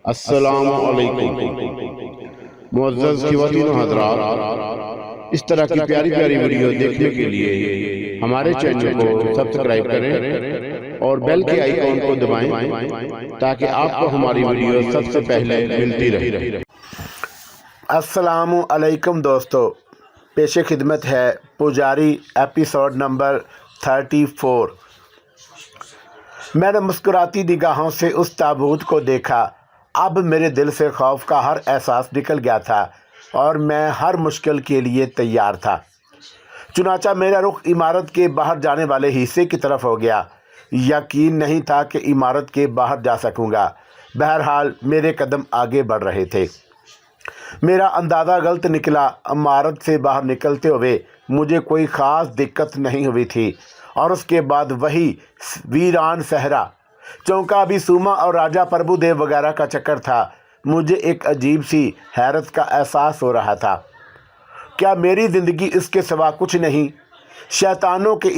السلام علیکم معزز خواتین و حضرات، اس طرح کی پیاری پیاری ویڈیو دیکھنے کے لیے ہمارے چینل کو سبسکرائب کریں اور بیل کے آئیکن کو دبائیں تاکہ آپ کو ہماری ویڈیو سب سے پہلے ملتی رہے۔ السلام علیکم دوستو، پیش خدمت ہے پجاری ایپیسوڈ نمبر 34۔ میں نے مسکراتی نگاہوں سے اس تابوت کو دیکھا۔ اب میرے دل سے خوف کا ہر احساس نکل گیا تھا اور میں ہر مشکل کے لیے تیار تھا۔ چنانچہ میرا رخ عمارت کے باہر جانے والے حصے کی طرف ہو گیا۔ یقین نہیں تھا کہ عمارت کے باہر جا سکوں گا۔ بہرحال میرے قدم آگے بڑھ رہے تھے۔ میرا اندازہ غلط نکلا۔ عمارت سے باہر نکلتے ہوئے مجھے کوئی خاص دقت نہیں ہوئی تھی، اور اس کے بعد وہی ویران صحرا۔ چونکہ ابھی سوما اور راجہ پربھو دیو وغیرہ کا چکر تھا۔ مجھے ایک عجیب سی حیرت کا احساس ہو رہا تھا۔ کیا میری زندگی اس کے سوا کچھ نہیں؟ شیطانوں کے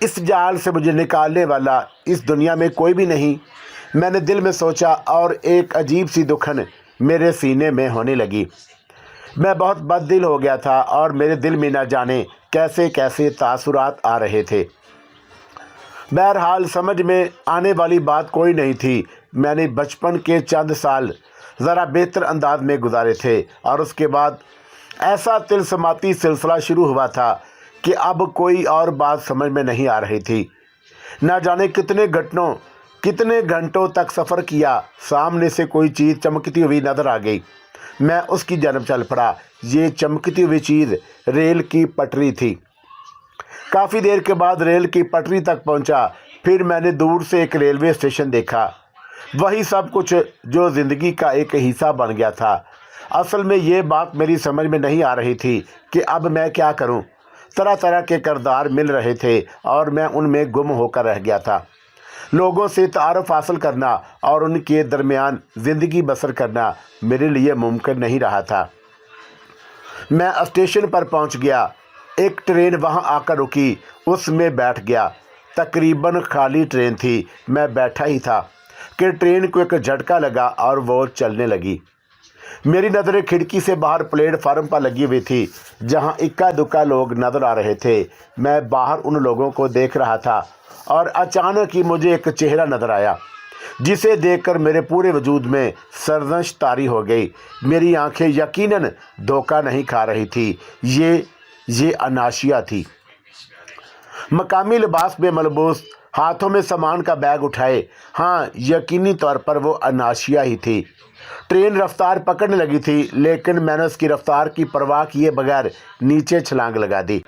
اس جال سے مجھے نکالنے والا اس دنیا میں کوئی بھی نہیں؟ میں نے دل میں سوچا، اور ایک عجیب سی دکھن میرے سینے میں ہونے لگی۔ میں بہت بد دل ہو گیا تھا، اور میرے دل میں نہ جانے کیسے کیسے تاثرات آ رہے تھے۔ بہرحال سمجھ میں آنے والی بات کوئی نہیں تھی۔ میں نے بچپن کے چند سال ذرا بہتر انداز میں گزارے تھے، اور اس کے بعد ایسا طلسماتی سلسلہ شروع ہوا تھا کہ اب کوئی اور بات سمجھ میں نہیں آ رہی تھی۔ نہ جانے کتنے گھنٹوں تک سفر کیا، سامنے سے کوئی چیز چمکتی ہوئی نظر آ گئی۔ میں اس کی جانب چل پڑا۔ یہ چمکتی ہوئی چیز ریل کی پٹری تھی۔ کافی دیر کے بعد ریل کی پٹری تک پہنچا۔ پھر میں نے دور سے ایک ریلوے اسٹیشن دیکھا، وہی سب کچھ جو زندگی کا ایک حصہ بن گیا تھا۔ اصل میں یہ بات میری سمجھ میں نہیں آ رہی تھی کہ اب میں کیا کروں۔ طرح طرح کے کردار مل رہے تھے، اور میں ان میں گم ہو کر رہ گیا تھا۔ لوگوں سے تعارف حاصل کرنا اور ان کے درمیان زندگی بسر کرنا میرے لیے ممکن نہیں رہا تھا۔ میں اسٹیشن پر پہنچ گیا۔ ایک ٹرین وہاں آ کر رکی، اس میں بیٹھ گیا۔ تقریباً خالی ٹرین تھی۔ میں بیٹھا ہی تھا کہ ٹرین کو ایک جھٹکا لگا اور وہ چلنے لگی۔ میری نظریں کھڑکی سے باہر پلیٹ فارم پر لگی ہوئی تھی، جہاں اکا دکا لوگ نظر آ رہے تھے۔ میں باہر ان لوگوں کو دیکھ رہا تھا، اور اچانک ہی مجھے ایک چہرہ نظر آیا، جسے دیکھ کر میرے پورے وجود میں سرزنش طاری ہو گئی۔ میری آنکھیں یقیناً دھوکہ نہیں کھا رہی تھی۔ یہ اناشیا تھی، مقامی لباس میں ملبوس، ہاتھوں میں سامان کا بیگ اٹھائے۔ ہاں، یقینی طور پر وہ اناشیا ہی تھی۔ ٹرین رفتار پکڑنے لگی تھی، لیکن میں نے اس کی رفتار کی پرواہ کیے بغیر نیچے چھلانگ لگا دی۔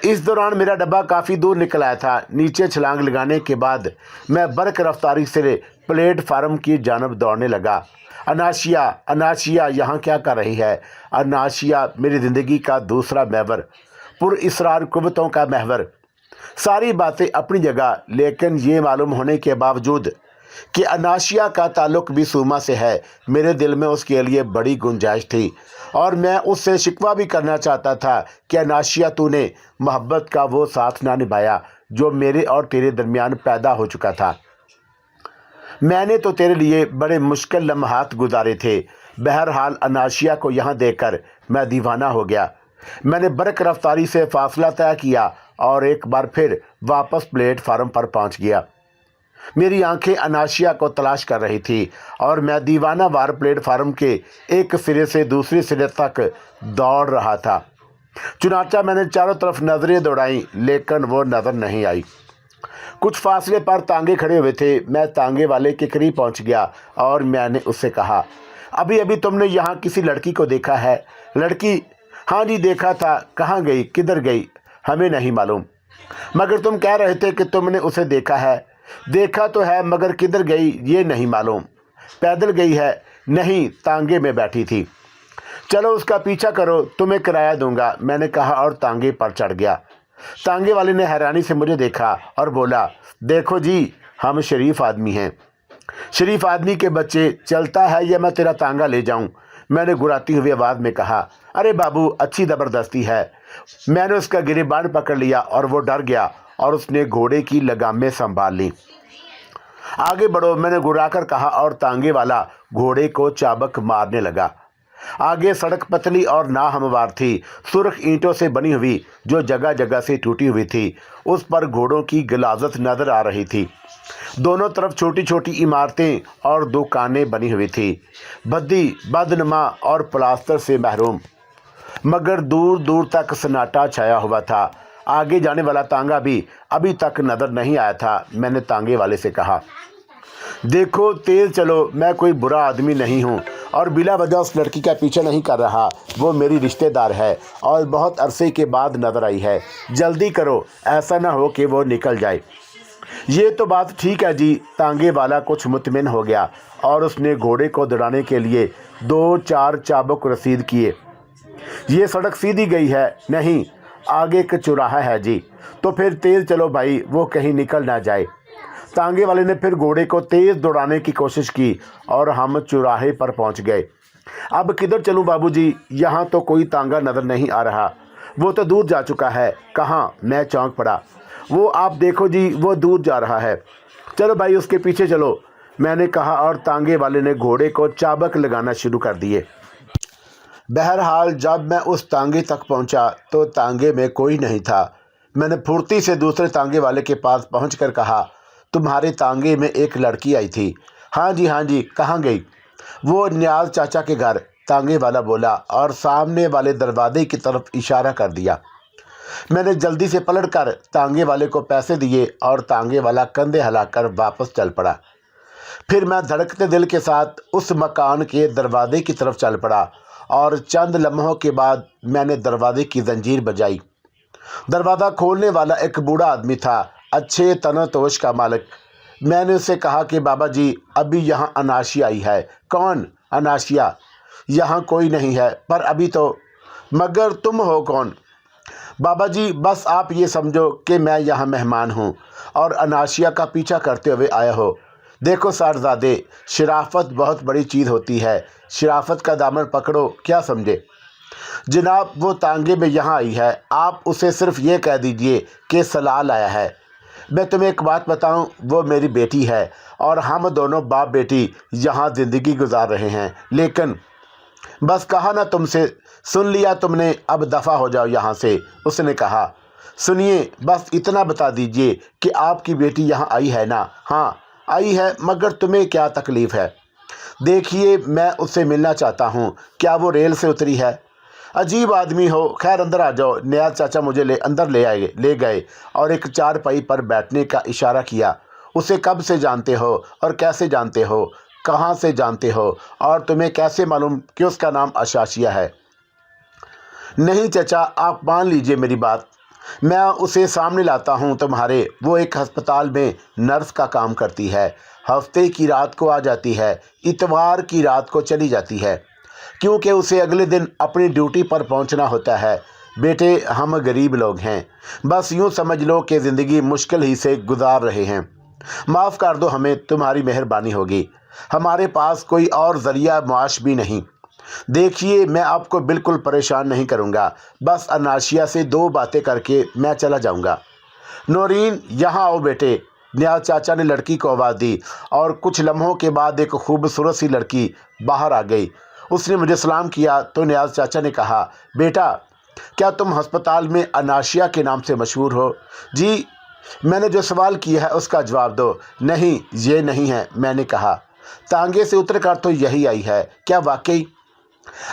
اس دوران میرا ڈبہ کافی دور نکل آیا تھا۔ نیچے چھلانگ لگانے کے بعد میں برق رفتاری سے پلیٹ فارم کی جانب دوڑنے لگا۔ اناشیا یہاں کیا کر رہی ہے؟ اناشیا میری زندگی کا دوسرا محور، پر اسرار قوتوں کا محور۔ ساری باتیں اپنی جگہ، لیکن یہ معلوم ہونے کے باوجود کہ اناشیا کا تعلق بھی سوما سے ہے، میرے دل میں اس کے لیے بڑی گنجائش تھی، اور میں اس سے شکوہ بھی کرنا چاہتا تھا کہ اناشیا، تو نے محبت کا وہ ساتھ نہ نبھایا جو میرے اور تیرے درمیان پیدا ہو چکا تھا۔ میں نے تو تیرے لیے بڑے مشکل لمحات گزارے تھے۔ بہرحال اناشیا کو یہاں دیکھ کر میں دیوانہ ہو گیا۔ میں نے برق رفتاری سے فاصلہ طے کیا اور ایک بار پھر واپس پلیٹ فارم پر پہنچ گیا۔ میری آنکھیں اناشیا کو تلاش کر رہی تھی، اور میں دیوانہ وار پلیٹ فارم کے ایک سرے سے دوسرے سرے تک دوڑ رہا تھا۔ چنانچہ میں نے چاروں طرف نظریں دوڑائیں، لیکن وہ نظر نہیں آئی۔ کچھ فاصلے پر تانگے کھڑے ہوئے تھے۔ میں تانگے والے کے قریب پہنچ گیا، اور میں نے اس سے کہا، ابھی تم نے یہاں کسی لڑکی کو دیکھا ہے؟ لڑکی؟ ہاں جی، دیکھا تھا۔ کہاں گئی؟ کدھر گئی؟ ہمیں نہیں معلوم۔ مگر تم کہہ رہے تھے کہ تم نے اسے دیکھا ہے۔ دیکھا تو ہے، مگر کدھر گئی یہ نہیں معلوم۔ پیدل گئی ہے؟ نہیں، تانگے میں بیٹھی تھی۔ چلو اس کا پیچھا کرو، تمہیں کرایہ دوں گا، میں نے کہا، اور تانگے پر چڑھ گیا۔ تانگے والے نے حیرانی سے مجھے دیکھا اور بولا، دیکھو جی، ہم شریف آدمی ہیں۔ شریف آدمی کے بچے، چلتا ہے یا میں تیرا تانگا لے جاؤں؟ میں نے گراتی ہوئی آواز میں کہا، ارے بابو، اچھی زبردستی ہے۔ میں نے اس کا گریبان پکڑ لیا، اور وہ ڈر گیا، اور اس نے گھوڑے کی لگامیں سنبھال لیں۔ आगे बढ़ो, मैंने गुर्राकर कहा और तांगे वाला घोड़े को चाबक मारने लगा। आगे सड़क पतली और नाहमवार थी, सुर्ख ईंटों से बनी हुई, जो जगह जगह से टूटी हुई थी। उस पर घोड़ों की गलाजत नजर आ रही थी। दोनों तरफ छोटी छोटी इमारतें और दुकानें बनी हुई थी, भद्दी, बदनुमा और प्लास्टर से महरूम, मगर दूर दूर तक सन्नाटा छाया हुआ था। आगे जाने वाला तांगा भी अभी तक नजर नहीं आया था। मैंने तांगे वाले से कहा, देखो तेज चलो, मैं कोई बुरा आदमी नहीं हूँ और बिला वजह उस लड़की का पीछा नहीं कर रहा। वो मेरी रिश्तेदार है और बहुत अरसे के बाद नजर आई है। जल्दी करो, ऐसा ना हो कि वो निकल जाए। ये तो बात ठीक है जी। तांगे वाला कुछ मुतमिन हो गया और उसने घोड़े को दौड़ाने के लिए 2-4 चाबुक रसीद किए। ये सड़क सीधी गई है? नहीं, आगे एक चौराहा है जी। तो फिर तेज़ चलो भाई, वो कहीं निकल ना जाए। तांगे वाले ने फिर घोड़े को तेज़ दौड़ाने की कोशिश की और हम चौराहे पर पहुंच गए। अब किधर चलूं बाबूजी? यहाँ तो कोई तांगा नज़र नहीं आ रहा। वो तो दूर जा चुका है। कहाँ? मैं चौंक पड़ा। वो आप देखो जी, वो दूर जा रहा है। चलो भाई, उसके पीछे चलो, मैंने कहा और तांगे वाले ने घोड़े को चाबक लगाना शुरू कर दिए। बहरहाल जब मैं उस तांगे तक पहुंचा तो तांगे में कोई नहीं था। मैंने फुर्ती से दूसरे तांगे वाले के पास पहुंचकर कहा, तुम्हारे तांगे में एक लड़की आई थी? हाँ जी, कहाँ गई? वो नियाज चाचा के घर, तांगे वाला बोला और सामने वाले दरवाजे की तरफ इशारा कर दिया। मैंने जल्दी से पलट कर तांगे वाले को पैसे दिए और तांगे वाला कंधे हिलाकर वापस चल पड़ा। फिर मैं धड़कते दिल के साथ उस मकान के दरवाजे की तरफ चल पड़ा और चंद लम्हों के बाद मैंने दरवाजे की जंजीर बजाई। दरवाज़ा खोलने वाला एक बूढ़ा आदमी था, अच्छे तनोतोश का मालिक। मैंने उससे कहा कि बाबा जी, अभी यहाँ अनाशिया आई है। कौन अनाशिया? यहाँ कोई नहीं है, पर अभी तो। मगर तुम हो कौन? बाबा जी, बस आप ये समझो कि मैं यहाँ मेहमान हूँ और अनाशिया का पीछा करते हुए आया हो। देखो सारजादे, शराफत बहुत बड़ी चीज़ होती है। शराफत का दामन पकड़ो, क्या समझे? जनाब, वो तांगे में यहाँ आई है, आप उसे सिर्फ ये कह दीजिए कि सलाह लाया है। मैं तुम्हें एक बात बताऊं, वो मेरी बेटी है और हम दोनों बाप बेटी यहाँ ज़िंदगी गुजार रहे हैं। लेकिन बस कहा ना तुमसे, सुन लिया तुमने, अब दफ़ा हो जाओ यहाँ से। उसने कहा, सुनिए, बस इतना बता दीजिए कि आपकी बेटी यहाँ आई है ना? हाँ आई है, मगर तुम्हें क्या तकलीफ़ है? देखिए, मैं उससे मिलना चाहता हूँ। क्या वो रेल से उतरी है? अजीब आदमी हो। खैर अंदर आ जाओ। नियाज चाचा मुझे अंदर ले गए और एक चारपाई पर बैठने का इशारा किया। उसे कब से जानते हो और कैसे जानते हो? कहाँ से जानते हो और तुम्हें कैसे मालूम कि उसका नाम अशाशिया है? नहीं चाचा, आप मान लीजिए मेरी बात, मैं उसे सामने लाता हूँ तुम्हारे। वो एक अस्पताल में नर्स का काम करती है। हफ्ते की रात को आ जाती है, इतवार की रात को चली जाती है, क्योंकि उसे अगले दिन अपनी ड्यूटी पर पहुंचना होता है। बेटे, हम गरीब लोग हैं, बस यूं समझ लो कि ज़िंदगी मुश्किल ही से गुजार रहे हैं। माफ़ कर दो हमें, तुम्हारी मेहरबानी होगी। हमारे पास कोई और ज़रिया मुआश भी नहीं। देखिए, मैं आपको बिल्कुल परेशान नहीं करूँगा, बस अनाशिया से 2 बातें करके मैं चला जाऊँगा। नौरीन, यहाँ आओ बेटे। नियाज चाचा ने लड़की को आवाज़ दी और कुछ लम्हों के बाद एक खूबसूरत सी लड़की बाहर आ गई। उसने मुझे सलाम किया तो नियाज चाचा ने कहा, बेटा, क्या तुम अस्पताल में अनाशिया के नाम से मशहूर हो? जी। मैंने जो सवाल किया है उसका जवाब दो। नहीं, ये नहीं है, मैंने कहा। तांगे से उतर कर तो यही आई है। क्या वाकई?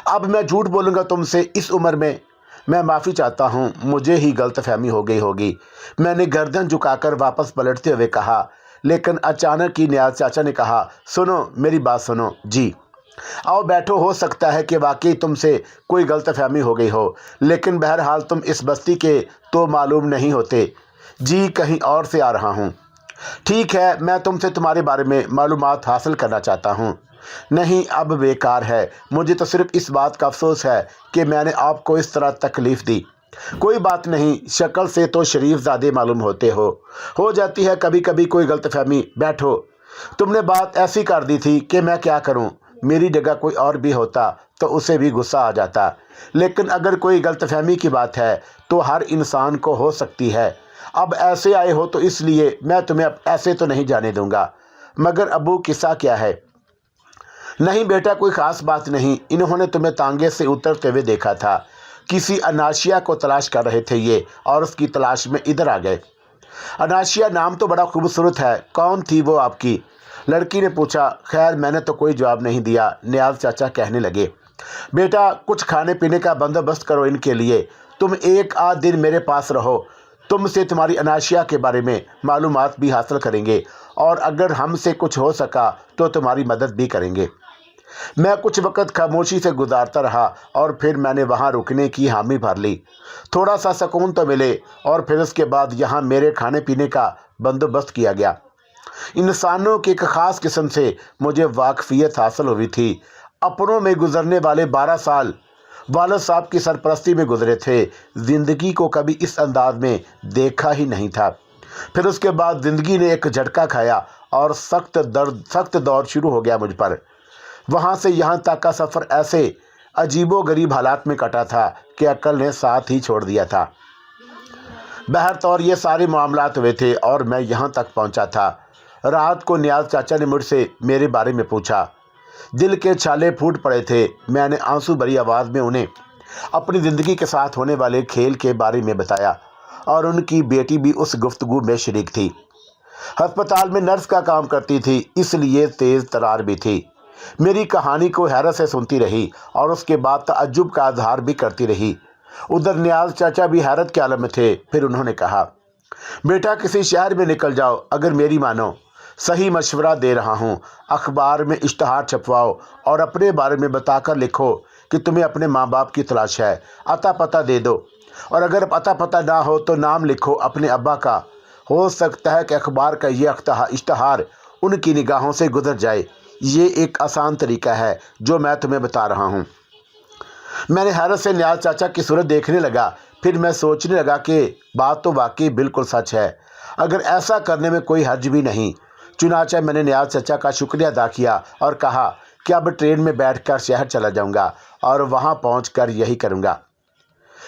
अब मैं झूठ बोलूँगा तुमसे इस उम्र में? मैं माफ़ी चाहता हूँ, मुझे ही गलतफहमी हो गई होगी। मैंने गर्दन झुकाकर वापस पलटते हुए कहा। लेकिन अचानक ही नियाज चाचा ने कहा, सुनो, मेरी बात सुनो। जी। आओ बैठो। हो सकता है कि वाकई तुमसे कोई गलतफहमी हो गई हो, लेकिन बहरहाल तुम इस बस्ती के तो मालूम नहीं होते। जी, कहीं और से आ रहा हूँ। ठीक है, मैं तुमसे तुम्हारे बारे में मालूमात हासिल करना चाहता हूँ। नहीं, अब बेकार है। मुझे तो सिर्फ इस बात का अफसोस है कि मैंने आपको इस तरह तकलीफ़ दी। कोई बात नहीं, शक्ल से तो शरीफ ज़ादे मालूम होते हो जाती है कभी कभी कोई गलतफहमी। बैठो। तुमने बात ऐसी कर दी थी कि मैं क्या करूं। मेरी जगह कोई और भी होता तो उसे भी गुस्सा आ जाता। लेकिन अगर कोई गलतफहमी की बात है तो हर इंसान को हो सकती है। अब ऐसे आए हो तो इसलिए मैं तुम्हें अब ऐसे तो नहीं जाने दूंगा। मगर अबू किस्सा क्या है? नहीं बेटा, कोई ख़ास बात नहीं। इन्होंने तुम्हें तांगे से उतरते हुए देखा था। किसी अनाशिया को तलाश कर रहे थे ये, और उसकी तलाश में इधर आ गए। अनाशिया नाम तो बड़ा खूबसूरत है, कौन थी वो आपकी? लड़की ने पूछा। खैर मैंने तो कोई जवाब नहीं दिया। नियाज चाचा कहने लगे, बेटा कुछ खाने पीने का बंदोबस्त करो इनके लिए, तुम एक आध दिन मेरे पास रहो, तुमसे तुम्हारी अनाशिया के बारे में मालूमात भी हासिल करेंगे, और अगर हमसे कुछ हो सका तो तुम्हारी मदद भी करेंगे। मैं कुछ वक्त खामोशी से गुजारता रहा, और फिर मैंने वहाँ रुकने की हामी भर ली। थोड़ा सा सुकून तो मिले, और फिर उसके बाद यहाँ मेरे खाने पीने का बंदोबस्त किया गया। इंसानों की एक ख़ास किस्म से मुझे वाकफियत हासिल हुई थी। अपनों में गुजरने वाले 12 साल वालिद साहब की सरपरस्ती में गुजरे थे। ज़िंदगी को कभी इस अंदाज में देखा ही नहीं था। फिर उसके बाद ज़िंदगी ने एक झटका खाया, और सख्त दौर शुरू हो गया मुझ पर। वहाँ से यहाँ तक का सफ़र ऐसे अजीबो गरीब हालात में कटा था कि अक्ल ने साथ ही छोड़ दिया था। बहरतौर ये सारे मामलात हुए थे, और मैं यहाँ तक पहुँचा था। रात को नियाज चाचा ने मुझसे मेरे बारे में पूछा। दिल के छाले फूट पड़े थे। मैंने आंसू भरी आवाज़ में उन्हें अपनी ज़िंदगी के साथ होने वाले खेल के बारे में बताया, और उनकी बेटी भी उस गुफ्तगू में शरीक थी। अस्पताल में नर्स का काम करती थी, इसलिए तेज़ तरार भी थी। मेरी कहानी को हैरत से सुनती रही, और उसके बाद तअज्जुब का इज़हार भी करती रही। उधर नियाज चाचा भी हैरत के आलम में थे। फिर उन्होंने कहा, बेटा किसी शहर में निकल जाओ, अगर मेरी मानो। सही मशवरा दे रहा हूँ। अखबार में इश्तहार छपवाओ, और अपने बारे में बताकर लिखो कि तुम्हें अपने माँ बाप की तलाश है। अता पता दे दो, और अगर अता पता ना हो तो नाम लिखो अपने अब्बा का। हो सकता है कि अखबार का ये इश्तहार उनकी निगाहों से गुजर जाए। ये एक आसान तरीका है जो मैं तुम्हें बता रहा हूँ। मैंने हैरत से नियाज चाचा की सूरत देखने लगा। फिर मैं सोचने लगा कि बात तो वाकई बिल्कुल सच है, अगर ऐसा करने में कोई हर्ज भी नहीं। चुनांचे मैंने नियाज चाचा का शुक्रिया अदा किया, और कहा कि अब ट्रेन में बैठकर शहर चला जाऊंगा, और वहां पहुंचकर यही करूंगा।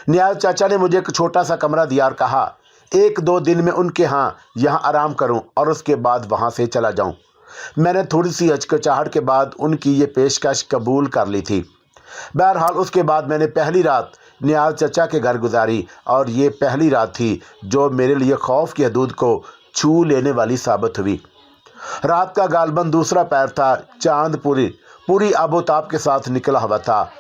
नियाज चाचा ने मुझे एक छोटा सा कमरा दिया, और कहा 1-2 दिन में उनके यहाँ आराम करूं, और उसके बाद वहां से चला जाऊं। मैंने थोड़ी सी हिचकिचाहट के बाद उनकी ये पेशकश कबूल कर ली थी। बहरहाल उसके बाद मैंने पहली रात नियाज चाचा के घर गुजारी, और ये पहली रात थी जो मेरे लिए खौफ की हदूद को छू लेने वाली साबित हुई। रात का गालबन दूसरा पैर था। चांद पूरी आबोताब के साथ निकला हुआ था।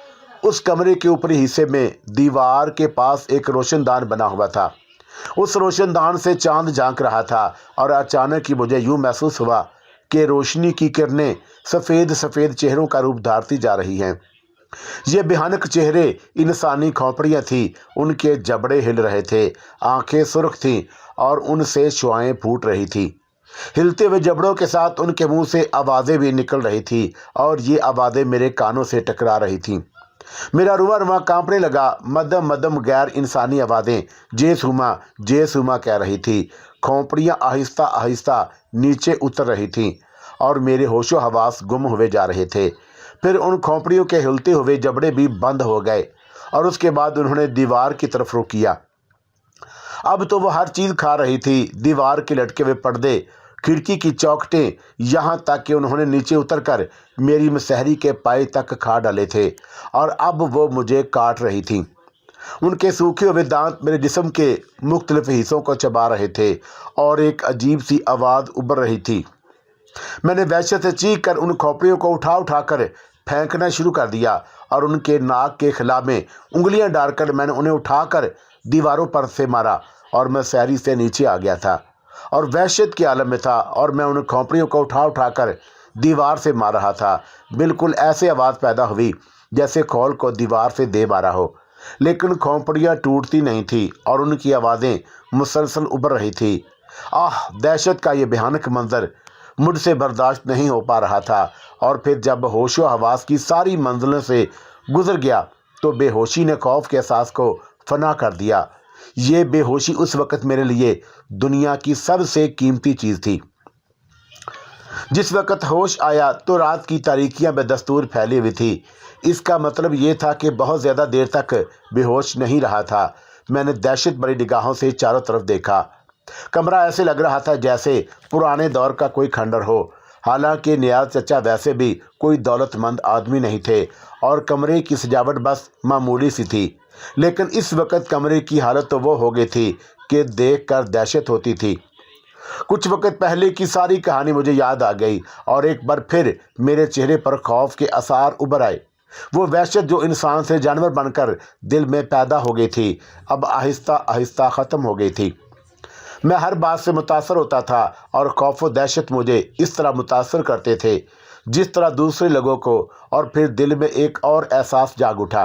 उस कमरे के ऊपरी हिस्से में दीवार के पास एक रोशनदान बना हुआ था। उस रोशनदान से चांद झांक रहा था, और अचानक ही मुझे यूं महसूस हुआ कि रोशनी की किरणें सफ़ेद सफ़ेद चेहरों का रूप धारती जा रही हैं। ये भयानक चेहरे इंसानी खोपड़ियाँ थीं। उनके जबड़े हिल रहे थे, आंखें सुर्ख थीं, और उनसे शुआएं फूट रही थीं। हिलते हुए जबड़ों के साथ उनके मुंह से आवाज़ें भी निकल रही थी, और ये आवाज़ें मेरे कानों से टकरा रही थीं। मेरा रुआ कांपने लगा। मदम मदम गैर इंसानी आवाज़ें जे सुमा कह रही थी। खोपड़ियाँ आहिस्ता आहिस्ता नीचे उतर रही थीं, और मेरे होशो हवास गुम हुए जा रहे थे। फिर उन खोपड़ियों के हिलते हुए जबड़े भी बंद हो गए, और उसके बाद उन्होंने दीवार की तरफ रुख किया। अब तो वो हर चीज़ खा रही थी। दीवार के लटके हुए पर्दे, खिड़की की चौखटें, यहाँ तक कि उन्होंने नीचे उतरकर मेरी मसहरी के पाए तक खा डाले थे, और अब वो मुझे काट रही थीं। उनके सूखे हुए दांत मेरे जिस्म के मुख्तलिफ हिस्सों को चबा रहे थे, और एक अजीब सी आवाज़ उभर रही थी। मैंने वहशत से चीख कर उन खोपड़ियों को उठा कर फेंकना शुरू कर दिया, और उनके नाक के खिला में उंगलियां डालकर मैंने उन्हें उठाकर दीवारों पर से मारा, और मैं सहरी से नीचे आ गया था और वहशत के आलम में था, और मैं उन खोपड़ियों को उठा कर दीवार से मार रहा था। बिल्कुल ऐसे आवाज़ पैदा हुई जैसे खौल को दीवार से दे मारा हो, लेकिन खोपड़ियाँ टूटती नहीं थी, और उनकी आवाज़ें मुसलसल उभर रही थी। आह, दहशत का ये भयानक मंजर मुझसे बर्दाश्त नहीं हो पा रहा था। और फिर जब होशो हवास की सारी मंजिलों से गुजर गया तो बेहोशी ने खौफ के एहसास को फना कर दिया। ये बेहोशी उस वक़्त मेरे लिए दुनिया की सबसे कीमती चीज़ थी। जिस वक़्त होश आया तो रात की तारीकियां बेदस्तूर फैली हुई थी। इसका मतलब ये था कि बहुत ज़्यादा देर तक बेहोश नहीं रहा था। मैंने दहशत भरी निगाहों से चारों तरफ देखा। कमरा ऐसे लग रहा था जैसे पुराने दौर का कोई खंडर हो। हालांकि नियाज चचा वैसे भी कोई दौलतमंद आदमी नहीं थे और कमरे की सजावट बस मामूली सी थी, लेकिन इस वक्त कमरे की हालत तो वो हो गई थी कि देखकर दहशत होती थी। कुछ वक्त पहले की सारी कहानी मुझे याद आ गई और एक बार फिर मेरे चेहरे पर खौफ के आसार उभर आए। वो वहशत जो इंसान से जानवर बनकर दिल में पैदा हो गई थी, अब आहिस्ता आहिस्ता ख़त्म हो गई थी। मैं हर बात से मुतासर होता था और खौफ व दहशत मुझे इस तरह मुतासर करते थे जिस तरह दूसरे लोगों को, और फिर दिल में एक और एहसास जाग उठा।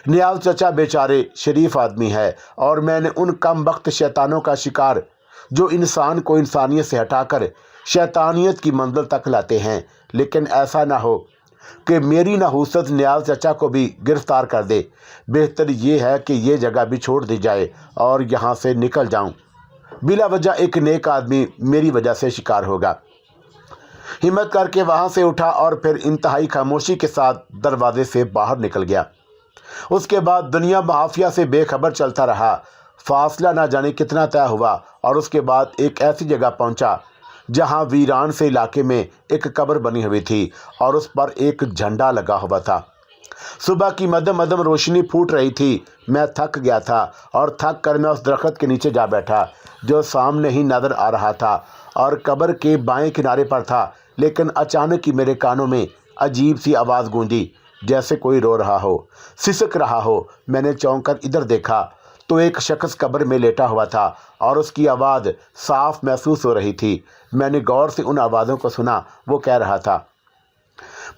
नियाज चचा बेचारे शरीफ आदमी है और मैंने उन कम वक्त शैतानों का शिकार जो इंसान को इंसानियत से हटाकर शैतानियत की मंजिल तक लाते हैं। लेकिन ऐसा ना हो कि मेरी नहूसत नियाज चचा को भी गिरफ्तार कर दे। बेहतर ये है कि ये जगह भी छोड़ दी जाए और यहाँ से निकल जाऊँ। बिला वजह एक नेक आदमी मेरी वजह से शिकार होगा। हिम्मत करके वहाँ से उठा और फिर इंतहाई खामोशी के साथ दरवाजे से बाहर निकल गया। उसके बाद दुनिया महाफिया से बेखबर चलता रहा। फासला ना जाने कितना तय हुआ और उसके बाद एक ऐसी जगह पहुंचा जहां वीरान से इलाके में एक कब्र बनी हुई थी और उस पर एक झंडा लगा हुआ था। सुबह की मध्यम मध्यम रोशनी फूट रही थी। मैं थक गया था और थक कर मैं उस दरख्त के नीचे जा बैठा जो सामने ही नज़र आ रहा था और कब्र के बाएं किनारे पर था। लेकिन अचानक ही मेरे कानों में अजीब सी आवाज़ गूंजी, जैसे कोई रो रहा हो, सिसक रहा हो। मैंने चौंक कर इधर देखा तो एक शख्स कब्र में लेटा हुआ था और उसकी आवाज़ साफ महसूस हो रही थी। मैंने गौर से उन आवाज़ों को सुना। वो कह रहा था,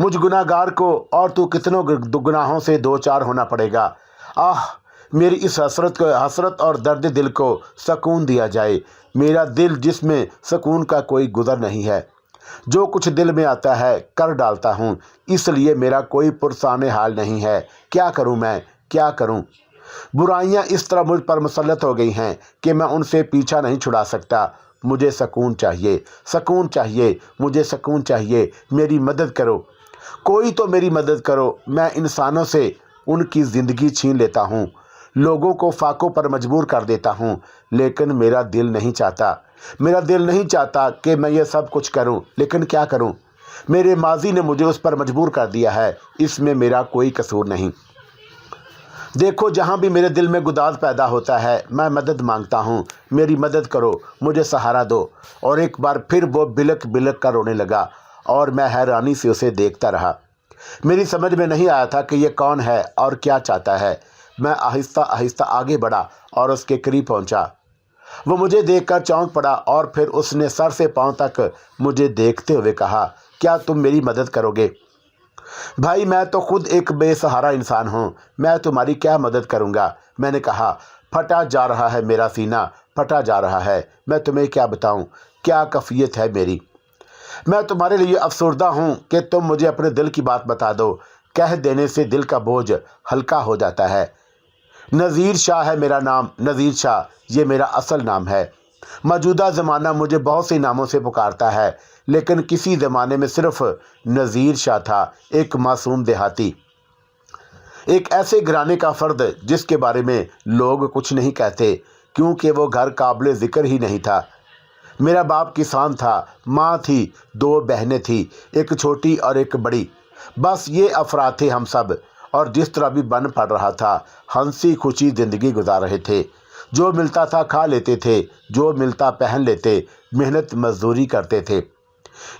मुझ गुनाहगार को और तू कितनों गुनाहों से दो चार होना पड़ेगा। आह, मेरी इस हसरत और दर्द दिल को सुकून दिया जाए। मेरा दिल जिसमें सुकून का कोई गुज़र नहीं है। जो कुछ दिल में आता है कर डालता हूँ, इसलिए मेरा कोई पुरसाने हाल नहीं है। क्या करूँ मैं, क्या करूँ? बुराइयाँ इस तरह मुझ पर मुसल्लत हो गई हैं कि मैं उनसे पीछा नहीं छुड़ा सकता। मुझे सुकून चाहिए, सुकून चाहिए, मुझे सुकून चाहिए। मेरी मदद करो, कोई तो मेरी मदद करो। मैं इंसानों से उनकी ज़िंदगी छीन लेता हूँ, लोगों को फाकों पर मजबूर कर देता हूँ, लेकिन मेरा दिल नहीं चाहता। मेरा दिल नहीं चाहता कि मैं ये सब कुछ करूँ, लेकिन क्या करूँ? मेरे माजी ने मुझे उस पर मजबूर कर दिया है। इसमें मेरा कोई कसूर नहीं। देखो, जहाँ भी मेरे दिल में गुदाज पैदा होता है मैं मदद मांगता हूँ। मेरी मदद करो, मुझे सहारा दो। और एक बार फिर वो बिलक बिलक कर रोने लगा और मैं हैरानी से उसे देखता रहा। मेरी समझ में नहीं आया था कि ये कौन है और क्या चाहता है। मैं आहिस्ता आहिस्ता आगे बढ़ा और उसके करीब पहुंचा। वो मुझे देखकर चौंक पड़ा और फिर उसने सर से पांव तक मुझे देखते हुए कहा, क्या तुम मेरी मदद करोगे? भाई, मैं तो खुद एक बेसहारा इंसान हूँ, मैं तुम्हारी क्या मदद करूँगा? मैंने कहा। फटा जा रहा है मेरा सीना, फटा जा रहा है। मैं तुम्हें क्या बताऊँ, क्या कैफियत है मेरी। मैं तुम्हारे लिए अफसरदा हूँ कि तुम मुझे अपने दिल की बात बता दो। कह देने से दिल का बोझ हल्का हो जाता है। नज़ीर शाह है मेरा नाम, नज़ीर शाह, ये मेरा असल नाम है। मौजूदा ज़माना मुझे बहुत से नामों से पुकारता है, लेकिन किसी ज़माने में सिर्फ नज़ीर शाह था, एक मासूम देहाती, एक ऐसे घराने का फ़र्द जिसके बारे में लोग कुछ नहीं कहते क्योंकि वो घर काबिल ज़िक्र ही नहीं था। मेरा बाप किसान था, माँ थी, दो बहनें थी, एक छोटी और एक बड़ी। बस ये अफराद थे हम सब, और जिस तरह भी बन पड़ रहा था हंसी खुशी ज़िंदगी गुजार रहे थे। जो मिलता था खा लेते थे, जो मिलता पहन लेते, मेहनत मजदूरी करते थे।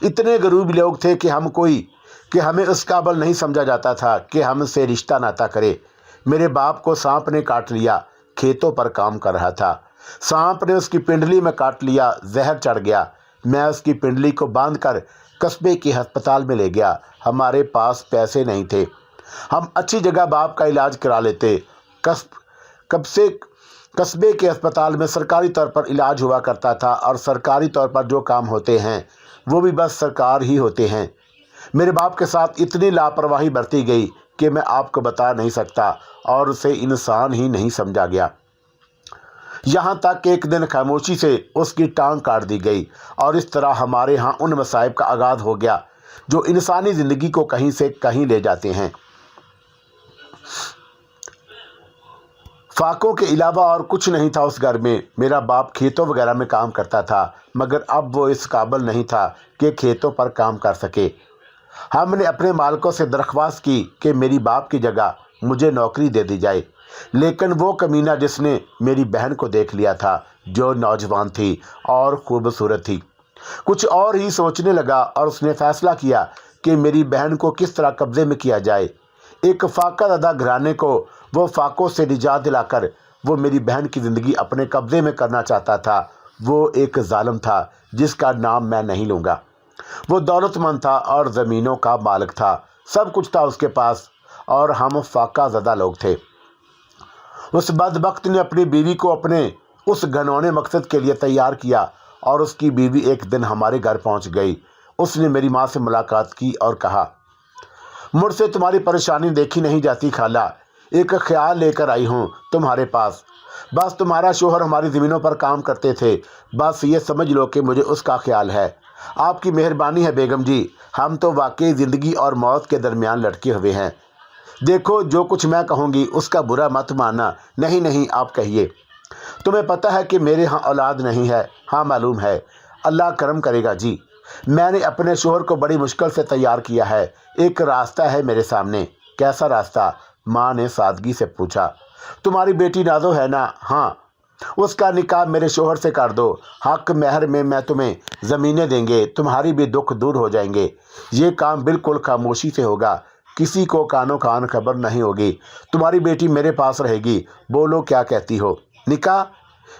इतने गरीब लोग थे कि हमें उस काबिल नहीं समझा जाता था कि हमसे रिश्ता नाता करे। मेरे बाप को सांप ने काट लिया, खेतों पर काम कर रहा था। सांप ने उसकी पिंडली में काट लिया, जहर चढ़ गया। मैं उसकी पिंडली को बांधकर कस्बे के अस्पताल में ले गया। हमारे पास पैसे नहीं थे, हम अच्छी जगह बाप का इलाज करा लेते। कस्बे के अस्पताल में सरकारी तौर पर इलाज हुआ करता था और सरकारी तौर पर जो काम होते हैं वो भी बस सरकार ही होते हैं। मेरे बाप के साथ इतनी लापरवाही बरती गई कि मैं आपको बता नहीं सकता, और उसे इंसान ही नहीं समझा गया। यहाँ तक कि एक दिन खामोशी से उसकी टांग काट दी गई, और इस तरह हमारे यहाँ उन मसाइब का आगाज़ हो गया जो इंसानी ज़िंदगी को कहीं से कहीं ले जाते हैं। فاقوں کے علاوہ اور کچھ نہیں تھا اس گھر میں۔ میرا باپ کھیتوں وغیرہ میں کام کرتا تھا، مگر اب وہ اس قابل نہیں تھا کہ کھیتوں پر کام کر سکے۔ ہم نے اپنے مالکوں سے درخواست کی کہ میری باپ کی جگہ مجھے نوکری دے دی جائے، لیکن وہ کمینہ جس نے میری بہن کو دیکھ لیا تھا، جو نوجوان تھی اور خوبصورت تھی، کچھ اور ہی سوچنے لگا اور اس نے فیصلہ کیا کہ میری بہن کو کس طرح قبضے میں کیا جائے۔ ایک فاقہ زدہ گھرانے کو وہ فاقوں سے نجات دلا کر وہ میری بہن کی زندگی اپنے قبضے میں کرنا چاہتا تھا۔ وہ ایک ظالم تھا جس کا نام میں نہیں لوں گا۔ وہ دولت مند تھا اور زمینوں کا مالک تھا، سب کچھ تھا اس کے پاس، اور ہم فاقہ زدہ لوگ تھے۔ اس بدبخت نے اپنی بیوی کو اپنے اس گھنونے مقصد کے لیے تیار کیا، اور اس کی بیوی ایک دن ہمارے گھر پہنچ گئی۔ اس نے میری ماں سے ملاقات کی اور کہا، مجھ سے تمہاری پریشانی دیکھی نہیں جاتی خالہ، ایک خیال لے کر آئی ہوں تمہارے پاس۔ بس تمہارا شوہر ہماری زمینوں پر کام کرتے تھے، بس یہ سمجھ لو کہ مجھے اس کا خیال ہے۔ آپ کی مہربانی ہے بیگم جی، ہم تو واقعی زندگی اور موت کے درمیان لٹکے ہوئے ہیں۔ دیکھو، جو کچھ میں کہوں گی اس کا برا مت ماننا۔ نہیں، آپ کہیے۔ تمہیں پتہ ہے کہ میرے ہاں اولاد نہیں ہے؟ ہاں معلوم ہے، اللہ کرم کرے گا جی۔ میں نے اپنے شوہر کو بڑی مشکل سے تیار کیا ہے، ایک راستہ ہے میرے سامنے۔ کیسا راستہ؟ ماں نے سادگی سے پوچھا۔ تمہاری بیٹی نازو ہے نا؟ ہاں، اس کا نکاح میرے شوہر سے کر دو، حق مہر میں تمہیں زمینیں دیں گے، تمہاری بھی دکھ دور ہو جائیں گے۔ یہ کام بالکل خاموشی سے ہوگا، کسی کو کانوں کان خبر نہیں ہوگی۔ تمہاری بیٹی میرے پاس رہے گی۔ بولو، کیا کہتی ہو؟ نکاح؟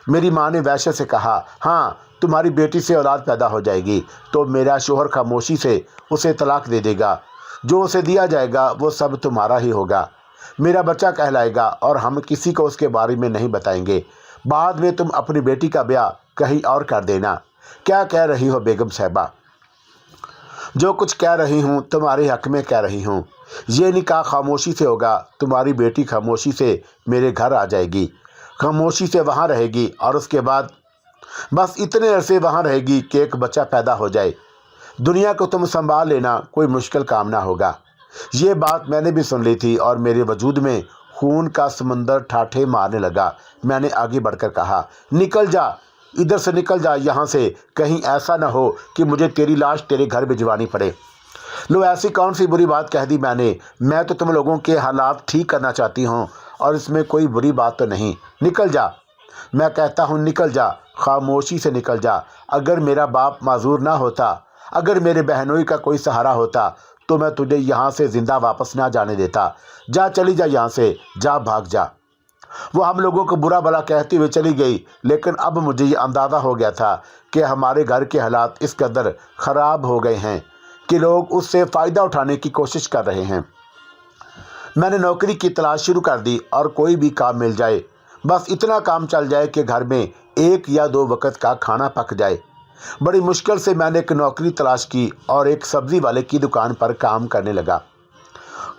میری ماں نے وحشت سے کہا۔ ہاں، تمہاری بیٹی سے اولاد پیدا ہو جائے گی تو میرا شوہر خاموشی سے اسے طلاق دے دے گا۔ جو اسے دیا جائے گا وہ سب تمہارا ہی ہوگا، میرا بچہ کہلائے گا، اور ہم کسی کو اس کے بارے میں نہیں بتائیں گے۔ بعد میں تم اپنی بیٹی کا بیاہ کہیں اور کر دینا۔ کیا کہہ رہی ہو بیگم صاحبہ؟ جو کچھ کہہ رہی ہوں تمہارے حق میں کہہ رہی ہوں۔ یہ نکاح خاموشی سے ہوگا، تمہاری بیٹی خاموشی سے میرے گھر آ جائے گی، خاموشی سے وہاں رہے گی، اور اس کے بعد بس اتنے عرصے وہاں رہے گی کہ ایک بچہ پیدا ہو جائے۔ دنیا کو تم سنبھال لینا، کوئی مشکل کام نہ ہوگا۔ یہ بات میں نے بھی سن لی تھی اور میرے وجود میں خون کا سمندر ٹھاٹھے مارنے لگا۔ میں نے آگے بڑھ کر کہا، نکل جا، ادھر سے نکل جا یہاں سے، کہیں ایسا نہ ہو کہ مجھے تیری لاش تیرے گھر بھجوانی پڑے۔ لو، ایسی کون سی بری بات کہہ دی میں نے؟ میں تو تم لوگوں کے حالات ٹھیک کرنا چاہتی ہوں، اور اس میں کوئی بری بات تو نہیں۔ نکل جا، میں کہتا ہوں نکل جا، خاموشی سے نکل جا۔ اگر میرا باپ معذور نہ ہوتا، اگر میرے بہنوئی کا کوئی سہارا ہوتا تو میں تجھے یہاں سے زندہ واپس نہ جانے دیتا۔ جا، چلی جا یہاں سے، جا، بھاگ جا۔ وہ ہم لوگوں کو برا بھلا کہتی ہوئے چلی گئی، لیکن اب مجھے یہ اندازہ ہو گیا تھا کہ ہمارے گھر کے حالات اس قدر خراب ہو گئے ہیں کہ لوگ اس سے فائدہ اٹھانے کی کوشش کر رہے ہیں۔ میں نے نوکری کی تلاش شروع کر دی، اور کوئی بھی کام مل جائے، بس اتنا کام چل جائے کہ گھر میں 1 یا 2 وقت کا کھانا پک جائے۔ بڑی مشکل سے میں نے ایک نوکری تلاش کی اور ایک سبزی والے کی دکان پر کام کرنے لگا۔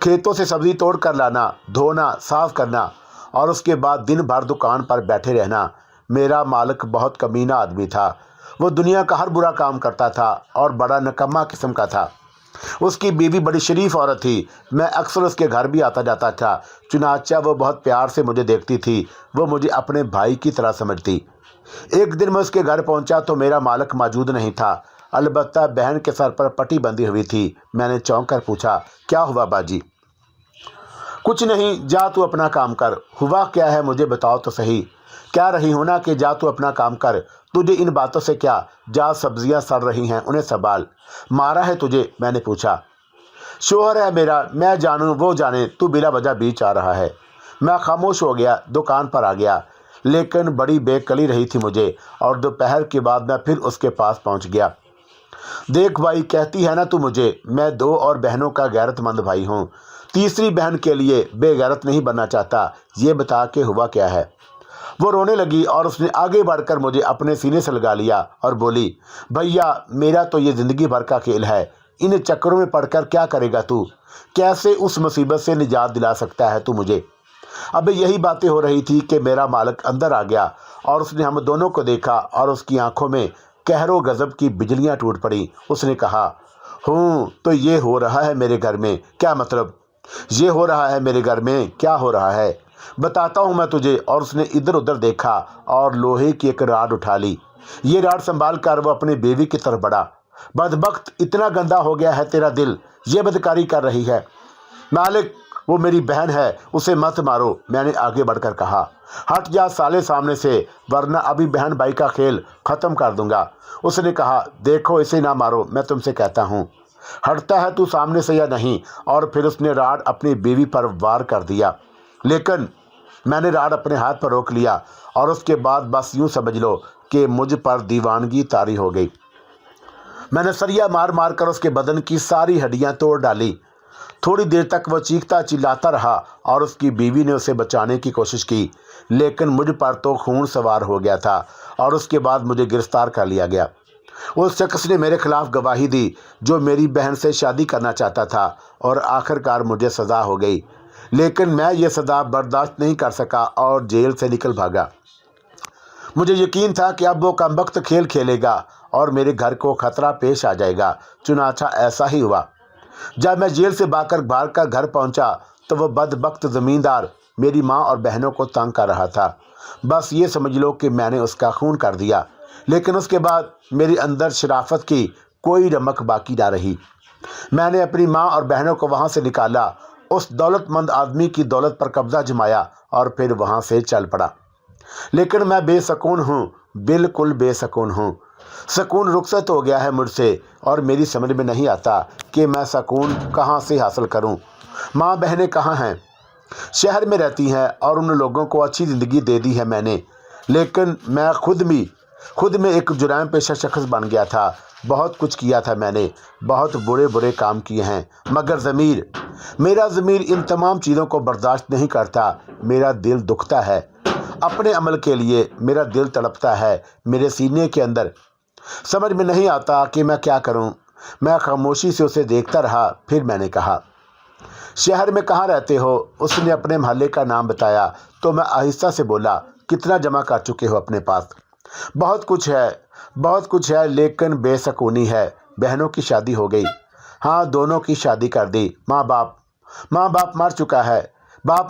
کھیتوں سے سبزی توڑ کر لانا، دھونا، صاف کرنا، اور اس کے بعد دن بھر دکان پر بیٹھے رہنا۔ میرا مالک بہت کمینہ آدمی تھا، وہ دنیا کا ہر برا کام کرتا تھا اور بڑا نکما قسم کا تھا۔ اس کی بیوی بڑی شریف عورت تھی، میں اکثر اس کے گھر بھی آتا جاتا تھا، چنانچہ وہ بہت پیار سے مجھے دیکھتی تھی، وہ مجھے اپنے بھائی کی طرح سمجھتی۔ ایک دن میں اس کے گھر پہنچا تو میرا مالک موجود نہیں تھا، البتہ بہن کے سر پر پٹی بندھی ہوئی تھی۔ میں نے چونک کر پوچھا، کیا ہوا باجی؟ کچھ نہیں، جا تو اپنا کام کر۔ ہوا کیا ہے مجھے بتاؤ تو صحیح۔ کہہ رہی ہوں نا کہ جا تو اپنا کام کر، تجھے ان باتوں سے کیا؟ جا، سبزیاں سڑ رہی ہیں، انہیں سنبھال۔ مارا ہے تجھے؟ میں نے پوچھا۔ شوہر ہے میرا، میں جانوں وہ جانے، تو بلا وجہ بیچ آ رہا ہے۔ میں خاموش ہو گیا، دکان پر آ گیا، لیکن بڑی بے کلی رہی تھی مجھے، اور دوپہر کے بعد میں پھر اس کے پاس پہنچ گیا۔ دیکھ بھائی، کہتی ہے نا تو مجھے، میں 2 اور بہنوں کا غیرت مند بھائی ہوں، تیسری بہن کے لیے بے غیرت نہیں بننا چاہتا۔ یہ بتا کہ ہوا کیا ہے؟ وہ رونے لگی اور اس نے آگے بڑھ کر مجھے اپنے سینے سے لگا لیا اور بولی، بھیا، میرا تو یہ زندگی بھر کا کھیل ہے، ان چکروں میں پڑھ کر کیا کرے گا تو؟ کیسے اس مصیبت سے نجات دلا سکتا ہے تو مجھے؟ اب یہی باتیں ہو رہی تھی کہ میرا مالک اندر آ گیا، اور اس نے ہم دونوں کو دیکھا اور اس کی آنکھوں میں قہر و غضب کی بجلیاں ٹوٹ پڑیں۔ اس نے کہا، تو یہ ہو رہا ہے میرے گھر میں؟ کیا مطلب؟ یہ ہو رہا ہے میرے گھر میں؟ کیا ہو رہا ہے؟ बताता हूँ मैं तुझे। और उसने इधर उधर देखा और लोहे की एक राड उठा ली। ये राड संभाल कर वो अपनी बीवी की तरफ बढ़ा। बदबख्त, इतना गंदा हो गया है तेरा दिल, ये बदकारी कर रही है। मालिक, वो मेरी बहन है, उसे मत मारो, मैंने आगे बढ़कर कहा। हट जा साले सामने से, वरना अभी बहन भाई का खेल ख़त्म कर दूंगा। उसने कहा, देखो इसे ना मारो, मैं तुमसे कहता हूँ। हटता है तू सामने से या नहीं? और फिर उसने राड अपनी बीवी पर वार कर दिया, लेकिन मैंने राड अपने हाथ पर रोक लिया और उसके बाद बस यूँ समझ लो कि मुझ पर दीवानगी तारी हो गई। मैंने सरिया मार मार कर उसके बदन की सारी हड्डियाँ तोड़ डाली। थोड़ी देर तक वह चीखता चिल्लाता रहा और उसकी बीवी ने उसे बचाने की कोशिश की, लेकिन मुझ पर तो खून सवार हो गया था और उसके बाद मुझे गिरफ्तार कर लिया गया। उस शख्स ने मेरे खिलाफ गवाही दी जो मेरी बहन से शादी करना चाहता था और आखिरकार मुझे सज़ा हो गई, लेकिन मैं ये सज़ा बर्दाश्त नहीं कर सका और जेल से निकल भागा। मुझे यकीन था कि अब वो कमबख्त खेल खेलेगा और मेरे घर को खतरा पेश आ जाएगा। चुनाचा ऐसा ही हुआ। जब मैं जेल से भाग कर घर पहुंचा तो वह बदबख्त ज़मींदार मेरी माँ और बहनों को तंग कर रहा था। बस ये समझ लो कि मैंने उसका खून कर दिया, लेकिन उसके बाद मेरे अंदर शराफत की कोई रमक बाकी ना रही। मैंने अपनी माँ और बहनों को वहाँ से निकाला, उस दौलतमंद आदमी की दौलत पर कब्जा जमाया और फिर वहाँ से चल पड़ा। लेकिन मैं बेसकून हूँ, बिल्कुल बेसकून हूँ। सुकून रुखसत हो गया है मुझसे और मेरी समझ में नहीं आता कि मैं सुकून कहाँ से हासिल करूँ। माँ बहनें कहाँ हैं? शहर में रहती हैं और उन लोगों को अच्छी ज़िंदगी दे दी है मैंने, लेकिन मैं खुद में एक जुर्म पेशा शख्स बन गया था। बहुत कुछ किया था मैंने, बहुत बुरे बुरे काम किए हैं, मगर मेरा ज़मीर इन तमाम चीज़ों को बर्दाश्त नहीं करता। मेरा दिल दुखता है, अपने अमल के लिए मेरा दिल तड़पता है मेरे सीने के अंदर। समझ में नहीं आता कि मैं क्या करूं। मैं खामोशी से उसे देखता रहा। फिर मैंने कहा, शहर में कहाँ रहते हो? उसने अपने महल्ले का नाम बताया तो मैं आहिस्ता से बोला, कितना जमा कर चुके हो अपने पास? बहुत कुछ है, लेकिन बेसकूनी है। बहनों की शादी हो गई। हाँ, दोनों की शादी कर दी। माँ बाप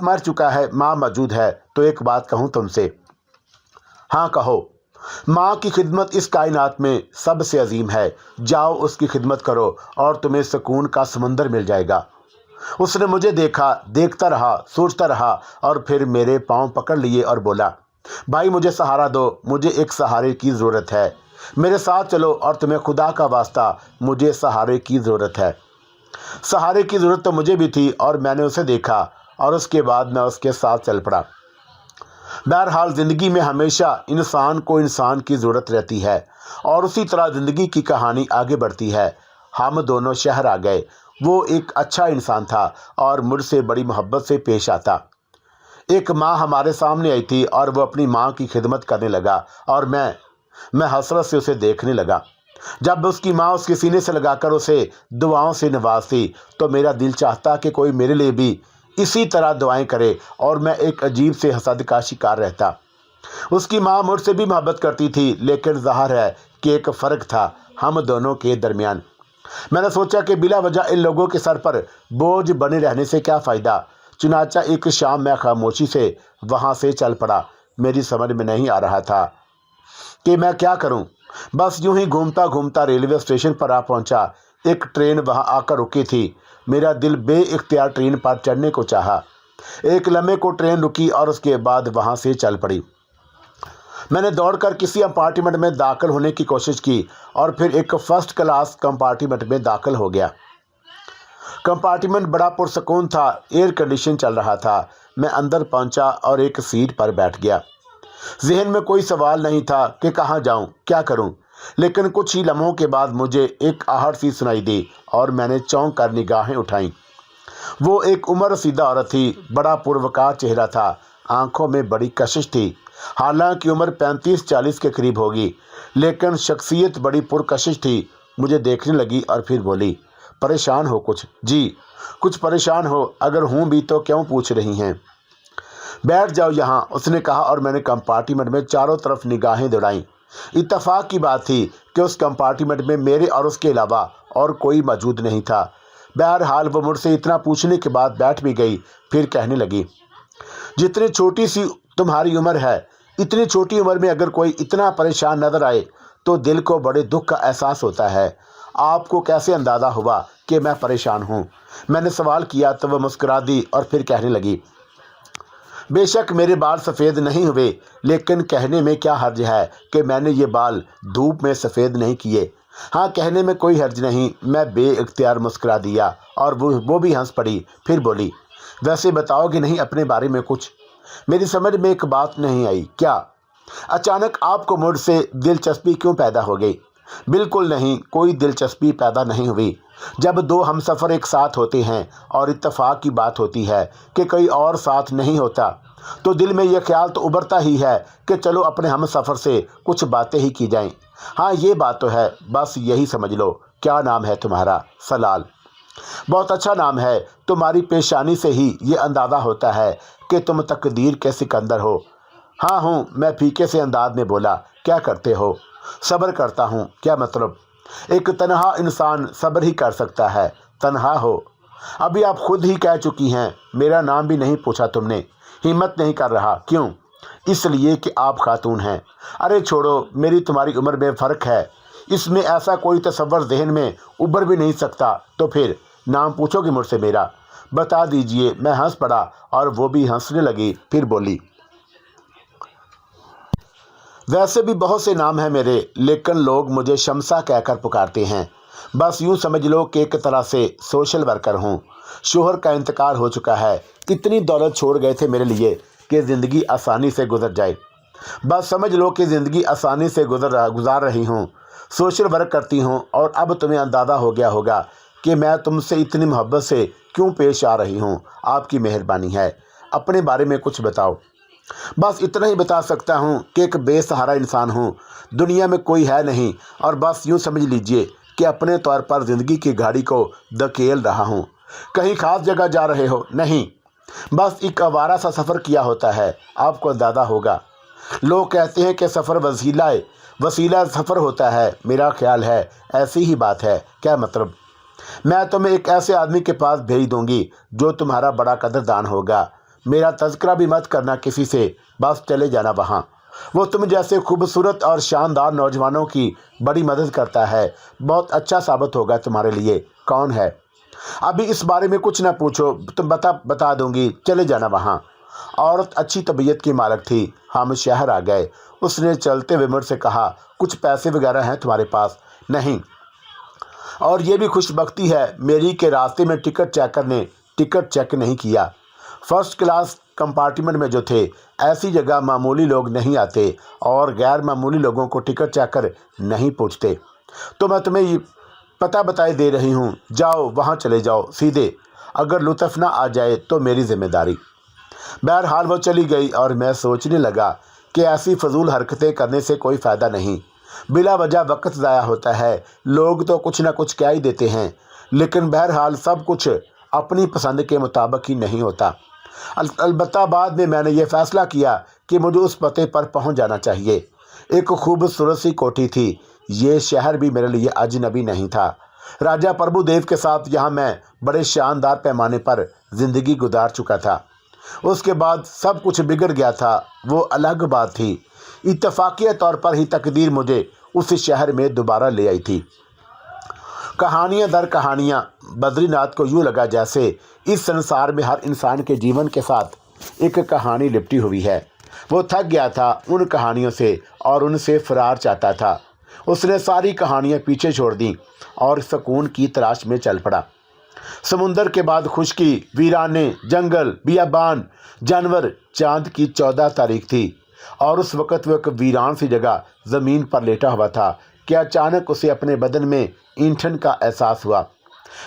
मर चुका है, माँ मौजूद है। तो एक बात कहूँ तुमसे? हाँ कहो। माँ की खिदमत इस कायनात में सबसे अजीम है। जाओ उसकी खिदमत करो और तुम्हें सुकून का समंदर मिल जाएगा। उसने मुझे देखता रहा, सोचता रहा और फिर मेरे पांव पकड़ लिए और बोला, भाई मुझे सहारा दो, मुझे एक सहारे की ज़रूरत है। मेरे साथ चलो और तुम्हें खुदा का वास्ता, मुझे सहारे की ज़रूरत है। सहारे की ज़रूरत तो मुझे भी थी और मैंने उसे देखा और उसके बाद मैं उसके साथ चल पड़ा। बहरहाल ज़िंदगी में हमेशा इंसान को इंसान की ज़रूरत रहती है और उसी तरह ज़िंदगी की कहानी आगे बढ़ती है। हम दोनों शहर आ गए। वो एक अच्छा इंसान था और मुझसे बड़ी मोहब्बत से पेश आता। एक माँ हमारे सामने आई थी और वो अपनी माँ की खिदमत करने लगा और मैं हसरत से उसे देखने लगा। जब उसकी माँ उसके सीने से लगाकर उसे दुआओं से नवाजती तो मेरा दिल चाहता कि कोई मेरे लिए भी इसी तरह दुआएं करे और मैं एक अजीब से हसद का शिकार रहता। उसकी माँ मुझसे भी मोहब्बत करती थी, लेकिन ज़ाहिर है कि एक फ़र्क था हम दोनों के दरमियान। मैंने सोचा कि बिला वजह इन लोगों के सर पर बोझ बने रहने से क्या फ़ायदा। चुनाचा एक शाम मैं खामोशी से वहाँ से चल पड़ा। मेरी समझ में नहीं आ रहा था कि मैं क्या करूं। बस यूं ही घूमता घूमता रेलवे स्टेशन पर आ पहुंचा। एक ट्रेन वहां आकर रुकी थी। मेरा दिल बेइख्तियार ट्रेन पर चढ़ने को चाहा। एक लम्हे को ट्रेन रुकी और उसके बाद वहां से चल पड़ी। मैंने दौड़कर किसी कंपार्टमेंट में दाखिल होने की कोशिश की और फिर एक फर्स्ट क्लास कंपार्टमेंट में दाखिल हो गया। कंपार्टमेंट बड़ा पुरसकून था, एयर कंडीशन चल रहा था। मैं अंदर पहुंचा और एक सीट पर बैठ गया। जहन में कोई सवाल नहीं था कि कहाँ जाऊं, क्या करूं, लेकिन कुछ ही लम्हों के बाद मुझे एक आहट सी सुनाई दी और मैंने चौंक कर निगाहें उठाईं। वो एक उम्र रसीदा औरत थी। बड़ा पुरवकार चेहरा था, आंखों में बड़ी कशिश थी। हालांकि उम्र 35-40 के करीब होगी, लेकिन शख्सियत बड़ी पुरकशिश थी। मुझे देखने लगी और फिर बोली, परेशान हो कुछ? जी कुछ परेशान हो, अगर हूँ भी तो क्यों पूछ रही हैं? बैठ जाओ यहाँ, उसने कहा और मैंने कंपार्टमेंट में चारों तरफ निगाहें दौड़ाईं। इत्तेफाक की बात थी कि उस कंपार्टमेंट में मेरे और उसके अलावा और कोई मौजूद नहीं था। बहरहाल वो मुझसे इतना पूछने के बाद बैठ भी गई। फिर कहने लगी, जितनी छोटी सी तुम्हारी उम्र है, इतनी छोटी उम्र में अगर कोई इतना परेशान नजर आए तो दिल को बड़े दुख का एहसास होता है। आपको कैसे अंदाज़ा हुआ कि मैं परेशान हूँ? मैंने सवाल किया तो वह मुस्कुरा दी और फिर कहने लगी, बेशक मेरे बाल सफ़ेद नहीं हुए, लेकिन कहने में क्या हर्ज है कि मैंने ये बाल धूप में सफ़ेद नहीं किए। हाँ, कहने में कोई हर्ज नहीं। मैं बेइख्तियार मुस्कुरा दिया और वो भी हंस पड़ी। फिर बोली, वैसे बताओगे नहीं अपने बारे में कुछ? मेरी समझ में एक बात नहीं आई। क्या अचानक आपको मुझसे दिलचस्पी क्यों पैदा हो गई? बिल्कुल नहीं, कोई दिलचस्पी पैदा नहीं हुई। जब दो हमसफ़र एक साथ होते हैं और इत्तेफाक की बात होती है कि कोई और साथ नहीं होता, तो दिल में यह ख्याल तो उभरता ही है कि चलो अपने हमसफ़र से कुछ बातें ही की जाएं। हाँ, ये बात तो है, बस यही समझ लो। क्या नाम है तुम्हारा? सलाल। बहुत अच्छा नाम है। तुम्हारी पेशानी से ही ये अंदाज़ा होता है कि तुम तकदीर के सिकंदर हो। हाँ हूँ, मैं फीके से अंदाज में बोला। क्या करते हो? सब्र करता हूँ। क्या मतलब? एक तन्हा इंसान सब्र ही कर सकता है। तन्हा हो? अभी आप खुद ही कह चुकी हैं। मेरा नाम भी नहीं पूछा तुमने। हिम्मत नहीं कर रहा। क्यों? इसलिए कि आप खातून हैं। अरे छोड़ो, मेरी तुम्हारी उम्र में फ़र्क है, इसमें ऐसा कोई तसव्वुर जहन में उभर भी नहीं सकता। तो फिर नाम पूछोगे मुझसे मेरा? बता दीजिए। मैं हंस पड़ा और वो भी हंसने लगी। फिर बोली, वैसे भी बहुत से नाम हैं मेरे, लेकिन लोग मुझे शमसा कहकर पुकारते हैं। बस यूँ समझ लो कि एक तरह से सोशल वर्कर हूँ। शोहर का इंतकाल हो चुका है। इतनी दौलत छोड़ गए थे मेरे लिए कि ज़िंदगी आसानी से गुजर जाए। बस समझ लो कि ज़िंदगी आसानी से गुजार रही हूँ। सोशल वर्क करती हूँ और अब तुम्हें अंदाज़ा हो गया होगा कि मैं तुमसे इतनी मोहब्बत से क्यों पेश आ रही हूँ। आपकी मेहरबानी है। अपने बारे में कुछ बताओ। बस इतना ही बता सकता हूँ कि एक बेसहारा इंसान हूँ। दुनिया में कोई है नहीं और बस यूँ समझ लीजिए कि अपने तौर पर ज़िंदगी की गाड़ी को धकेल रहा हूँ। कहीं ख़ास जगह जा रहे हो? नहीं, बस एक आवारा सा सफ़र किया होता है। आपको अंदाज़ा होगा। लोग कहते हैं कि सफ़र वसीला सफ़र होता है। मेरा ख्याल है ऐसी ही बात है। क्या मतलब? मैं तुम्हें एक ऐसे आदमी के पास भेज दूंगी जो तुम्हारा बड़ा कदरदान होगा। मेरा तज़किरा भी मत करना किसी से, बस चले जाना वहाँ। वो तुम जैसे खूबसूरत और शानदार नौजवानों की बड़ी मदद करता है। बहुत अच्छा साबित होगा तुम्हारे लिए। कौन है? अभी इस बारे में कुछ ना पूछो, तुम बता दूंगी। चले जाना वहाँ। औरत अच्छी तबीयत की मालिक थी। हम शहर आ गए। उसने चलते हुए मुझसे कहा, कुछ पैसे वगैरह हैं तुम्हारे पास? नहीं। और ये भी खुशबख्ती है मेरी के रास्ते में टिकट चेकर ने टिकट चेक नहीं किया। फर्स्ट क्लास कंपार्टमेंट में जो थे, ऐसी जगह मामूली लोग नहीं आते और गैर मामूली लोगों को टिकट चेकर नहीं पूछते। तो मैं तुम्हें पता बताए दे रही हूँ। जाओ वहाँ चले जाओ सीधे। अगर लुत्फ़ ना आ जाए तो मेरी जिम्मेदारी। बहरहाल वो चली गई और मैं सोचने लगा कि ऐसी फजूल हरकतें करने से कोई फ़ायदा नहीं। बिला वजह वक्त ज़ाया होता है। लोग तो कुछ ना कुछ कह ही देते हैं, लेकिन बहरहाल सब कुछ अपनी पसंद के मुताबिक ही नहीं होता। अलबत्ता बाद में मैंने ये फ़ैसला किया कि मुझे उस पते पर पहुंच जाना चाहिए। एक खूबसूरत सी कोठी थी। ये शहर भी मेरे लिए अजनबी नहीं था। राजा प्रभुदेव के साथ यहाँ मैं बड़े शानदार पैमाने पर ज़िंदगी गुजार चुका था। उसके बाद सब कुछ बिगड़ गया था, वो अलग बात थी। इत्तफाक़िया तौर पर ही तकदीर मुझे उस शहर में दोबारा ले आई थी। कहानियाँ दर कहानियाँ। बद्रीनाथ को यूँ लगा जैसे इस संसार में हर इंसान के जीवन के साथ एक कहानी लिपटी हुई है। वो थक गया था उन कहानियों से और उनसे फरार चाहता था। उसने सारी कहानियाँ पीछे छोड़ दी और सुकून की तलाश में चल पड़ा। समुंदर के बाद खुशकी, वीराने, जंगल, बियाबान, जानवर। चांद की 14 तारीख थी और उस वक़्त वो एक वीरान सी जगह ज़मीन पर लेटा हुआ था कि अचानक उसे अपने बदन में ईंधन का एहसास हुआ।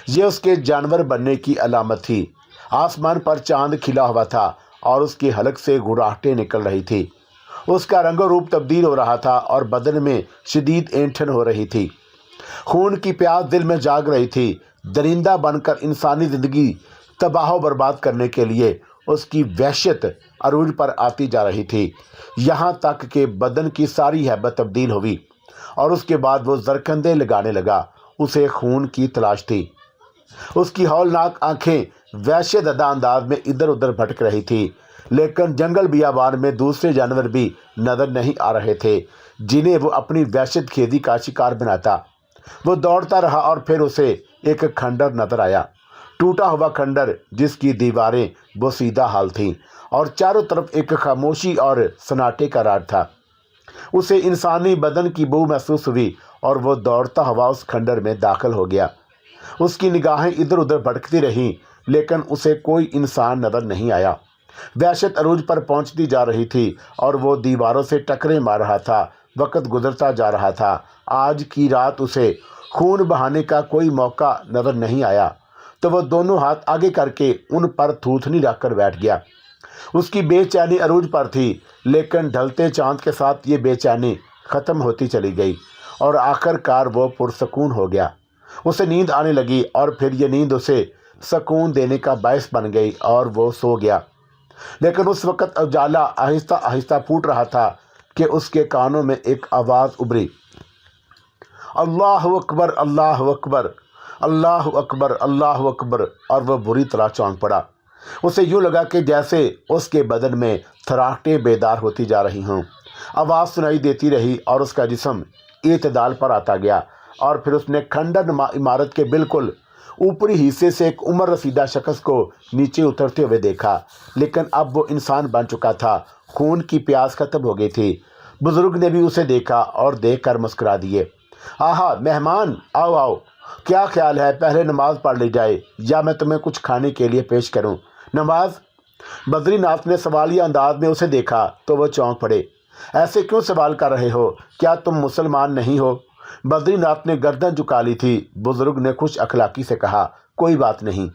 ये उसके जानवर बनने की अलामत थी। आसमान पर चांद खिला हुआ था और उसके हलक से गुर्राहटें निकल रही थी। उसका रंग रूप तब्दील हो रहा था और बदन में शदीद ऐंठन हो रही थी। खून की प्यास दिल में जाग रही थी। दरिंदा बनकर इंसानी ज़िंदगी तबाह बर्बाद करने के लिए उसकी वहशत अरूज पर आती जा रही थी। यहाँ तक कि बदन की सारी हैबत तब्दील हुई और उसके बाद वो जरकंदे लगाने लगा। उसे खून की तलाश थी। उसकी हौलनाक आंखें वहशतज़दा अंदाज में इधर उधर भटक रही थी। लेकिन जंगल बियाबान में दूसरे जानवर भी नजर नहीं आ रहे थे जिन्हें वो अपनी वहशत खेदी का शिकार बनाता। वो दौड़ता रहा और फिर उसे एक खंडर नजर आया, टूटा हुआ खंडर जिसकी दीवारें वो सीधा हाल थीं और चारों तरफ एक खामोशी और सन्नाटे का राज था। उसे इंसानी बदन की बू महसूस हुई और वो दौड़ता हुआ उस खंडर में दाखिल हो गया। उसकी निगाहें इधर उधर भटकती रहीं लेकिन उसे कोई इंसान नजर नहीं आया। वहशत अरूज पर पहुंचती जा रही थी और वो दीवारों से टकरे मार रहा था। वक्त गुजरता जा रहा था। आज की रात उसे खून बहाने का कोई मौका नजर नहीं आया तो वह दोनों हाथ आगे करके उन पर थूथनी रखकर बैठ गया। उसकी बेचैनी अरूज पर थी लेकिन ढलते चांद के साथ ये बेचैनी ख़त्म होती चली गई और आखिरकार वो पुरसकून हो गया। उसे नींद आने लगी और फिर ये नींद उसे सुकून देने का बायस बन गई और वो सो गया। लेकिन उस वक़्त उजाला आहिस्ता आहिस्ता फूट रहा था कि उसके कानों में एक आवाज़ उभरी, अल्लाह अकबर अल्लाह अकबर अल्लाह अकबर अल्लाह अकबर। और वह बुरी तरह चौंक पड़ा। उसे यूँ लगा कि जैसे उसके बदन में थराहटें बेदार होती जा रही हों। आवाज़ सुनाई देती रही और उसका जिस्म इत्दाल पर आता गया और फिर उसने खंडर नुमा इमारत के बिल्कुल ऊपरी हिस्से से एक उम्र रसीदा शख्स को नीचे उतरते हुए देखा। लेकिन अब वो इंसान बन चुका था। खून की प्यास खत्म हो गई थी। बुजुर्ग ने भी उसे देखा और देखकर मुस्कुरा दिए। आहा मेहमान, आओ आओ, क्या ख्याल है पहले नमाज पढ़ ली जाए या मैं तुम्हें कुछ खाने के लिए पेश करूं? नमाज? बद्रीनाथ ने सवालिया अंदाज में उसे देखा तो वह चौंक पड़े। ऐसे क्यों सवाल कर रहे हो? क्या तुम मुसलमान नहीं हो? बद्रीनाथ ने गर्दन झुका ली थी। बुजुर्ग ने खुश अखलाकी से कहा, कोई बात नहीं,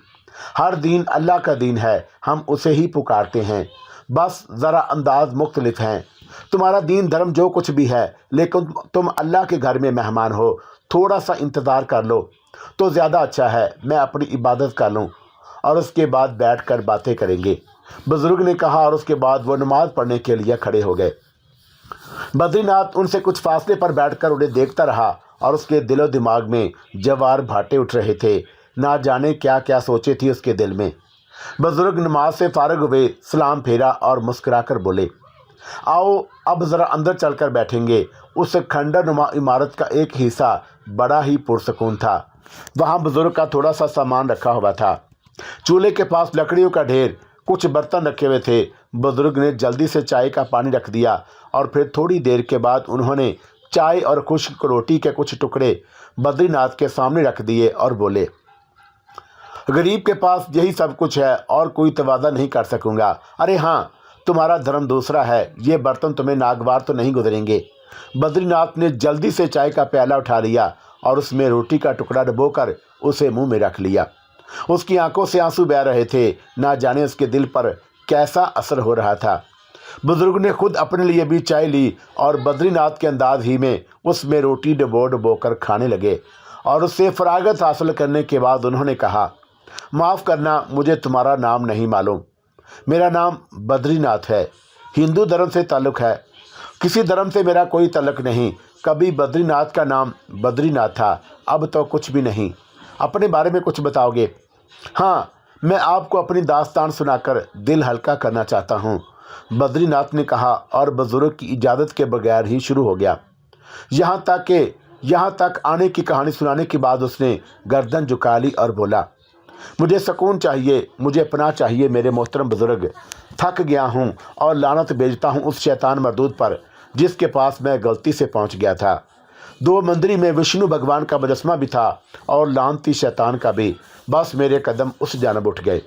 हर दीन अल्लाह का दीन है, हम उसे ही पुकारते हैं, बस ज़रा अंदाज मुख्तलिफ हैं। तुम्हारा दीन धर्म जो कुछ भी है लेकिन तुम अल्लाह के घर में मेहमान हो, थोड़ा सा इंतज़ार कर लो तो ज़्यादा अच्छा है। मैं अपनी इबादत कर लूँ और उसके बाद बैठ कर बातें करेंगे, बुजुर्ग ने कहा और उसके बाद वो नमाज़ पढ़ने के लिए खड़े हो गए। बद्रीनाथ उनसे कुछ फासले पर बैठकर उन्हें देखता रहा और उसके दिलो दिमाग में जवार भाटे उठ रहे थे। ना जाने क्या क्या सोचे थी उसके दिल में। बुजुर्ग नमाज से फारग हुए, सलाम फेरा और मुस्कुराकर बोले, आओ अब ज़रा अंदर चलकर बैठेंगे। उस खंडर नुमा इमारत का एक हिस्सा बड़ा ही पुरसकून था। वहाँ बुजुर्ग का थोड़ा सा सामान रखा हुआ था। चूल्हे के पास लकड़ियों का ढेर, कुछ बर्तन रखे हुए थे। बुजुर्ग ने जल्दी से चाय का पानी रख दिया और फिर थोड़ी देर के बाद उन्होंने चाय और खुश्क रोटी के कुछ टुकड़े बद्रीनाथ के सामने रख दिए और बोले, गरीब के पास यही सब कुछ है और कोई तवाज़ा नहीं कर सकूँगा। अरे हाँ, तुम्हारा धर्म दूसरा है, ये बर्तन तुम्हें नागवार तो नहीं गुजरेंगे। बद्रीनाथ ने जल्दी से चाय का प्याला उठा लिया और उसमें रोटी का टुकड़ा डुबोकर उसे मुंह में रख लिया। उसकी आंखों से आंसू बह रहे थे। ना जाने उसके दिल पर कैसा असर हो रहा था। बुजुर्ग ने खुद अपने लिए भी चाय ली और बद्रीनाथ के अंदाज ही में उसमें रोटी डबो डबो कर खाने लगे और उससे फरागत हासिल करने के बाद उन्होंने कहा, माफ़ करना, मुझे तुम्हारा नाम नहीं मालूम। मेरा नाम बद्रीनाथ है। हिंदू धर्म से ताल्लुक़ है, किसी धर्म से मेरा कोई ताल्लुक़ नहीं। कभी बद्रीनाथ का नाम बद्रीनाथ था, अब तो कुछ भी नहीं। अपने बारे में कुछ बताओगे? हाँ, मैं आपको अपनी दास्तान सुनाकर दिल हल्का करना चाहता हूँ, बद्रीनाथ ने कहा और बुजुर्ग की इजाज़त के बगैर ही शुरू हो गया। यहाँ तक आने की कहानी सुनाने के बाद उसने गर्दन झुका ली और बोला, मुझे सुकून चाहिए, मुझे पनाह चाहिए मेरे मोहतरम बुजुर्ग। थक गया हूँ और लानत भेजता हूँ उस शैतान मरदूद पर जिसके पास मैं गलती से पहुँच गया था। दो मंदिर में विष्णु भगवान का मुजस्मा भी था और लानती शैतान का भी। बस मेरे कदम उस जानब उठ गए।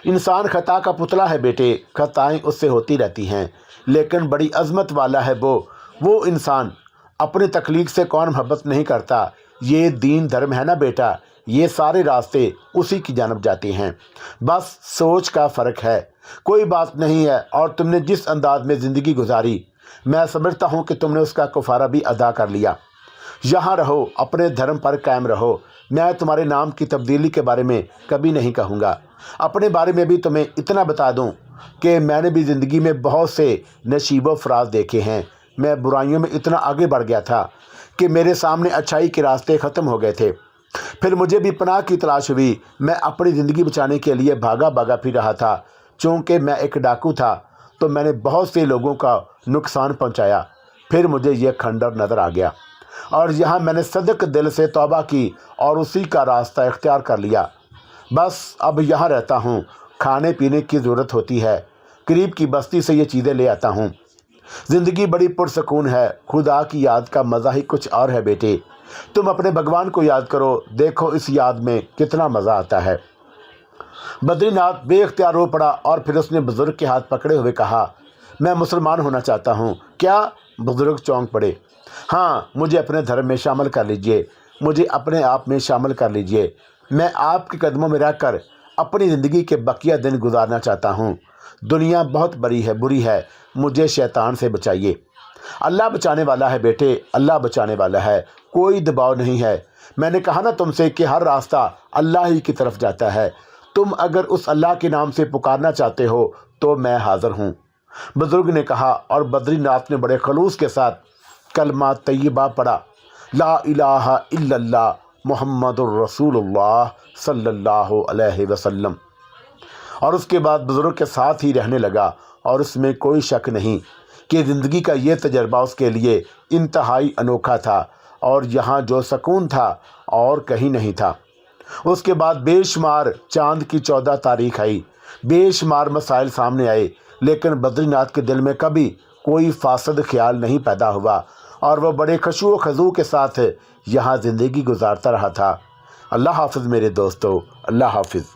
इंसान खता का पुतला है बेटे, खताएं उससे होती रहती हैं, लेकिन बड़ी अजमत वाला है वो इंसान। अपने तकलीफ से कौन मोहब्बत नहीं करता? ये दीन धर्म है ना बेटा, ये सारे रास्ते उसी की जानब जाते हैं, बस सोच का फ़र्क है। कोई बात नहीं है। और तुमने जिस अंदाज में ज़िंदगी गुजारी, मैं समझता हूँ कि तुमने उसका कफ़ारा भी अदा कर लिया। यहाँ रहो, अपने धर्म पर कायम रहो। मैं तुम्हारे नाम की तब्दीली के बारे में कभी नहीं कहूँगा। अपने बारे में भी तुम्हें इतना बता दूँ कि मैंने भी ज़िंदगी में बहुत से नशीबो फराज देखे हैं। मैं बुराइयों में इतना आगे बढ़ गया था कि मेरे सामने अच्छाई के रास्ते ख़त्म हो गए थे। फिर मुझे भी पनाह की तलाश हुई। मैं अपनी ज़िंदगी बचाने के लिए भागा भागा फिर रहा था। چونکہ میں ایک ڈاکو تھا تو میں نے بہت سے لوگوں کا نقصان پہنچایا۔ پھر مجھے یہ کھنڈر نظر آ گیا اور یہاں میں نے صدق دل سے توبہ کی اور اسی کا راستہ اختیار کر لیا۔ بس اب یہاں رہتا ہوں، کھانے پینے کی ضرورت ہوتی ہے، قریب کی بستی سے یہ چیزیں لے آتا ہوں۔ زندگی بڑی پرسکون ہے، خدا کی یاد کا مزہ ہی کچھ اور ہے بیٹے۔ تم اپنے بھگوان کو یاد کرو، دیکھو اس یاد میں کتنا مزہ آتا ہے۔ بدری ناتھ بے اختیار رو پڑا اور پھر اس نے بزرگ کے ہاتھ پکڑے ہوئے کہا، میں مسلمان ہونا چاہتا ہوں۔ کیا؟ بزرگ چونک پڑے۔ ہاں، مجھے اپنے دھرم میں شامل کر لیجئے، مجھے اپنے آپ میں شامل کر لیجئے۔ میں آپ کے قدموں میں رہ کر اپنی زندگی کے بقیہ دن گزارنا چاہتا ہوں۔ دنیا بہت بری ہے، مجھے شیطان سے بچائیے۔ اللہ بچانے والا ہے بیٹے، اللہ بچانے والا ہے، کوئی دباؤ نہیں ہے۔ میں نے کہا نا تم سے کہ ہر راستہ اللہ ہی کی طرف جاتا ہے۔ تم اگر اس اللہ کے نام سے پکارنا چاہتے ہو تو میں حاضر ہوں، بزرگ نے کہا، اور بدری ناتھ نے بڑے خلوص کے ساتھ کلمہ طیبہ پڑھا، لا الہ الا اللہ محمد الرسول اللہ صلی اللہ علیہ وسلم، اور اس کے بعد بزرگ کے ساتھ ہی رہنے لگا۔ اور اس میں کوئی شک نہیں کہ زندگی کا یہ تجربہ اس کے لیے انتہائی انوکھا تھا، اور یہاں جو سکون تھا اور کہیں نہیں تھا۔ اس کے بعد بے شمار چاند کی 14 تاریخ آئی، بے شمار مسائل سامنے آئے، لیکن بدری ناتھ کے دل میں کبھی کوئی فاسد خیال نہیں پیدا ہوا، اور وہ بڑے خشوع و خضوع کے ساتھ یہاں زندگی گزارتا رہا تھا۔ اللہ حافظ میرے دوستو، اللہ حافظ۔